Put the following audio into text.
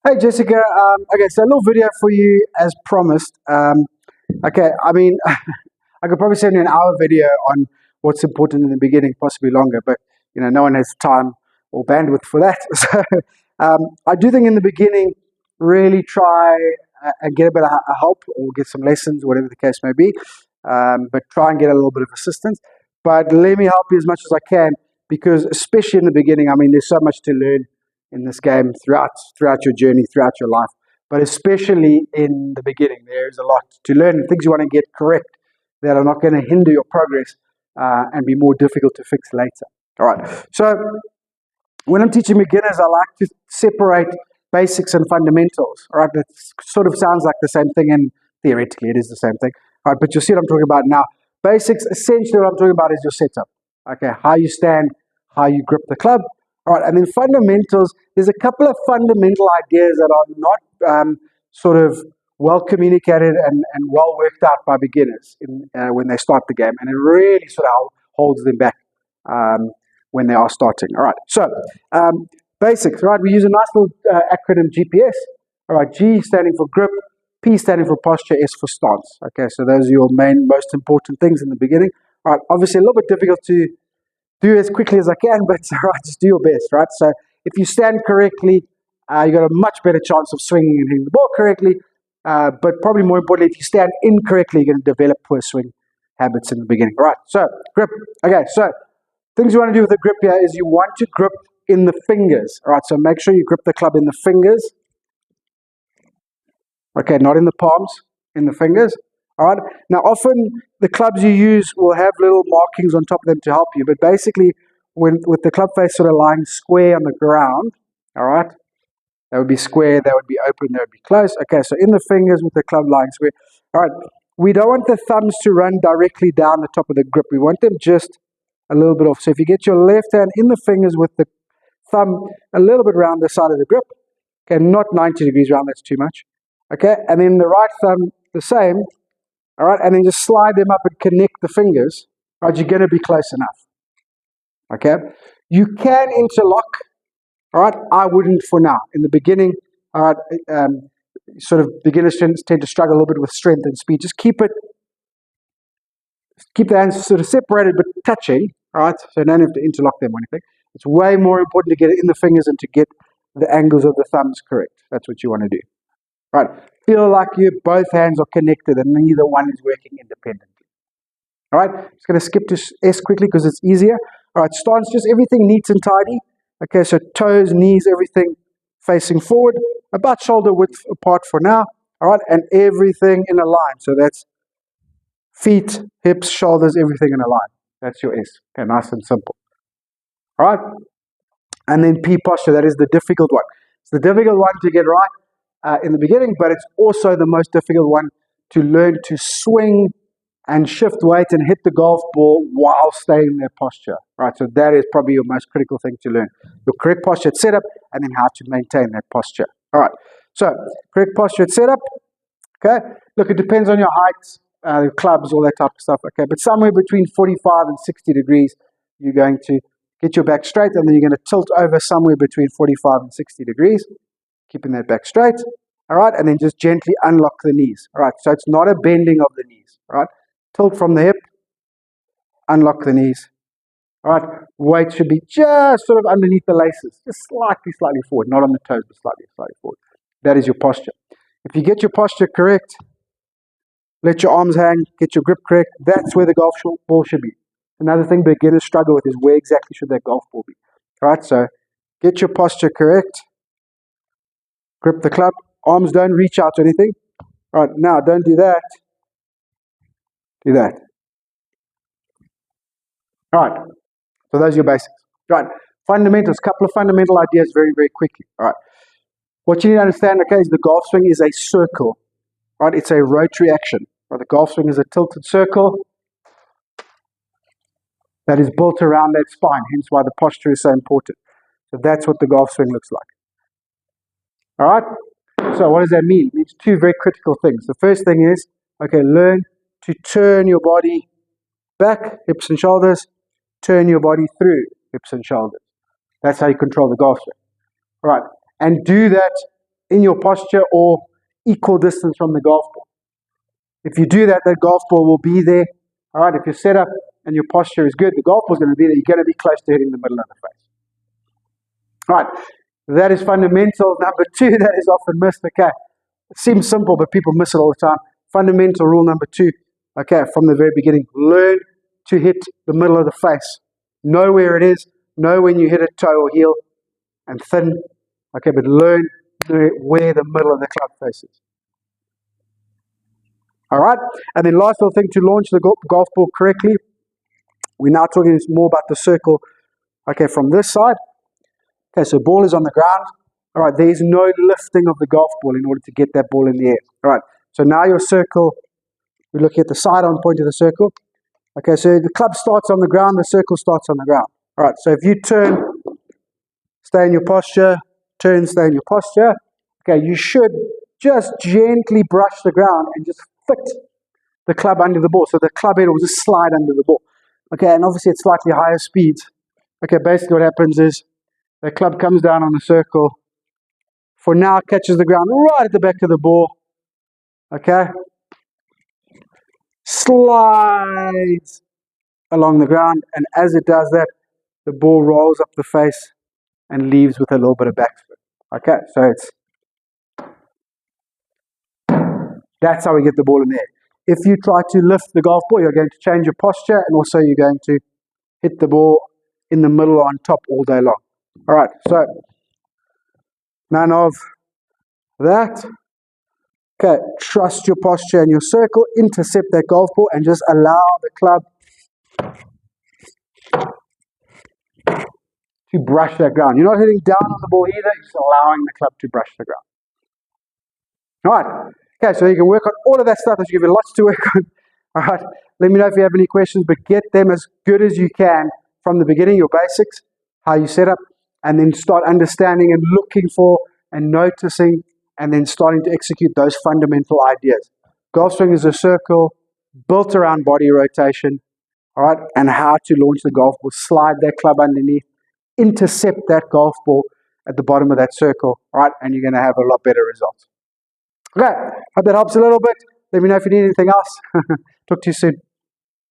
Hey Jessica, okay, so a little video for you as promised. Okay, I mean, I could probably send you an hour video on what's important in the beginning, possibly longer, but no one has time or bandwidth for that. So I do think in the beginning, really try and get a bit of help or get some lessons, whatever the case may be, but try and get a little bit of assistance. But let me help you as much as I can because, especially in the beginning, I mean, there's so much to learn in this game throughout your journey, throughout your life. But especially in the beginning, there's a lot to learn and things you want to get correct that are not going to hinder your progress and be more difficult to fix later. All right. So when I'm teaching beginners, I like to separate basics and fundamentals. All right. That sort of sounds like the same thing, and theoretically it is the same thing. All right. But you'll see what I'm talking about now. Basics, essentially, what I'm talking about is your setup. Okay. How you stand, how you grip the club. All right. And then fundamentals, there's a couple of fundamental ideas that are not sort of well communicated and well worked out by beginners when they start the game. And it really sort of holds them back when they are starting. All right. So basics, right? We use a nice little acronym GPS. All right. G standing for grip, P standing for posture, S for stance. Okay. So those are your most important things in the beginning. All right. Obviously, a little bit difficult to do as quickly as I can, but right, just do your best, right? So if you stand correctly, you got a much better chance of swinging and hitting the ball correctly. But probably more importantly, if you stand incorrectly, you're going to develop poor swing habits in the beginning. All right, so grip. Okay, so things you want to do with the grip here is you want to grip in the fingers. All right, so make sure you grip the club in the fingers. Okay, not in the palms, in the fingers. All right. Now, often the clubs you use will have little markings on top of them to help you, but basically, with the club face sort of lying square on the ground, all right, that would be square, that would be open, that would be close. Okay, so in the fingers with the club lying square. All right, we don't want the thumbs to run directly down the top of the grip. We want them just a little bit off. So if you get your left hand in the fingers with the thumb a little bit around the side of the grip, okay, not 90 degrees round, that's too much. Okay, and then the right thumb the same. All right, and then just slide them up and connect the fingers. All right, you're going to be close enough. Okay, you can interlock. All right, I wouldn't for now. In the beginning, all right, sort of beginners tend to struggle a little bit with strength and speed. Just keep the hands sort of separated but touching. All right, so you don't have to interlock them or anything. It's way more important to get it in the fingers and to get the angles of the thumbs correct. That's what you want to do. Right, feel like both hands are connected and neither one is working independently. All right, just going to skip to S quickly because it's easier. All right, stance, just everything neat and tidy. Okay, so toes, knees, everything facing forward, about shoulder width apart for now. All right, and everything in a line. So that's feet, hips, shoulders, everything in a line. That's your S. Okay, nice and simple. All right, and then P, posture. That is the difficult one. It's the difficult one to get right in the beginning, but it's also the most difficult one to learn to swing and shift weight and hit the golf ball while staying in that posture. Right, so that is probably your most critical thing to learn. Your correct posture at setup and then how to maintain that posture. All right, so correct posture at setup. Okay, look, it depends on your height, clubs, all that type of stuff. Okay, but somewhere between 45 and 60 degrees, you're going to get your back straight and then you're going to tilt over somewhere between 45 and 60 degrees. Keeping that back straight, all right, and then just gently unlock the knees, all right, so it's not a bending of the knees, all right, tilt from the hip, unlock the knees, all right, weight should be just sort of underneath the laces, just slightly forward, not on the toes, but slightly forward. That is your posture. If you get your posture correct, let your arms hang, get your grip correct, that's where the golf ball should be. Another thing beginners struggle with is where exactly should that golf ball be, all right, so get your posture correct. Grip the club. Arms don't reach out to anything. All right, now don't do that. Do that. All right, so those are your basics. Right, fundamentals, couple of fundamental ideas very, very quickly. All right, what you need to understand, okay, is the golf swing is a circle. Right, it's a rotary action. Right, the golf swing is a tilted circle that is built around that spine, hence why the posture is so important. So that's what the golf swing looks like. All right, so what does that mean? It means two very critical things. The first thing is, okay, learn to turn your body back, hips and shoulders, turn your body through, hips and shoulders. That's how you control the golf swing. All right, and do that in your posture or equal distance from the golf ball. If you do that, that golf ball will be there. All right, if your setup and your posture is good, the golf ball is going to be there. You're going to be close to hitting the middle of the face. All right, that is fundamental. Number 2, that is often missed. Okay, it seems simple, but people miss it all the time. Fundamental rule number 2, okay, from the very beginning, learn to hit the middle of the face. Know where it is, know when you hit a toe or heel, and thin, okay, but learn where the middle of the club faces. All right, and then last little thing to launch the golf ball correctly, we're now talking more about the circle, okay, from this side. Okay, so ball is on the ground. All right, there is no lifting of the golf ball in order to get that ball in the air. All right, so now your circle, we're looking at the side-on point of the circle. Okay, so the club starts on the ground, the circle starts on the ground. All right, so if you turn, stay in your posture, turn, stay in your posture, okay, you should just gently brush the ground and just fit the club under the ball. So the club head will just slide under the ball. Okay, and obviously at slightly higher speeds. Okay, basically what happens is the club comes down on the circle, for now catches the ground right at the back of the ball. Okay, slides along the ground, and as it does that, the ball rolls up the face and leaves with a little bit of backspin. Okay, so that's how we get the ball in there. If you try to lift the golf ball, you're going to change your posture, and also you're going to hit the ball in the middle or on top all day long. All right, so none of that. Okay, trust your posture and your circle, intercept that golf ball, and just allow the club to brush that ground. You're not hitting down on the ball either, you're just allowing the club to brush the ground. All right, okay, so you can work on all of that stuff. That should give you lots to work on. All right, let me know if you have any questions, but get them as good as you can from the beginning, your basics, how you set up, and then start understanding and looking for and noticing and then starting to execute those fundamental ideas. Golf swing is a circle built around body rotation, all right, and how to launch the golf ball, slide that club underneath, intercept that golf ball at the bottom of that circle, all right, and you're going to have a lot better results. Okay, hope that helps a little bit. Let me know if you need anything else. Talk to you soon.